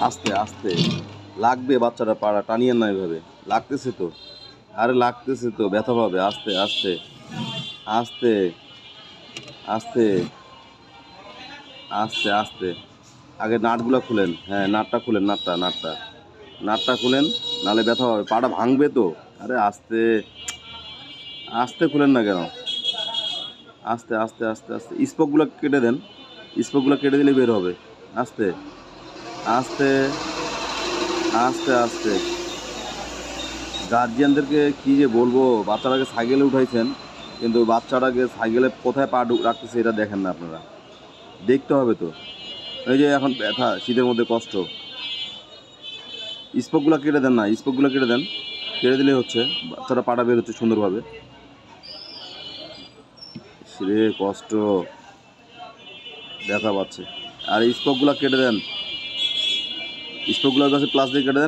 আস্তে আস্তে লাগবে, বাচ্চাটা পাড়া টানিয়েন না এভাবে। লাগতেছে তো, আরে লাগতেছে তো, ব্যথা পাবে। আস্তে আস্তে আস্তে আস্তে আস্তে আস্তে। আগে নাটগুলো খুলেন, হ্যাঁ নাটটা খুলেন, নাটটা খুলেন, নাহলে ব্যথা হবে, পাটা ভাঙবে তো। আরে আস্তে আস্তে খুলেন না কেন? আস্তে আস্তে আস্তে আস্তে স্পোকগুলো কেটে দেন, স্পোকগুলো কেটে দিলে বের হবে। আস্তে আস্তে আস্তে আস্তে। গার্জিয়ানদেরকে কি যে বলবো, বাচ্চাটাকে সাইকেলে উঠাইছেন, কিন্তু বাচ্চাটাকে সাইকেলে কোথায় পা রাখতেছে এটা দেখেন না আপনারা। দেখতে হবে তো। এই যে এখন ব্যথা, শীতের মধ্যে কষ্ট, স্পোকগুলো কেটে দেন না, স্পোকগুলো কেটে দেন, কেটে দিলেই হচ্ছে, বাচ্চাটা পাটা বের হচ্ছে সুন্দরভাবে। রে কষ্ট, ব্যথা পাচ্ছে। আর স্পোকগুলো কেটে দেন, স্পোকগুলোর কাছে প্লাস দিয়ে কেটে দেন।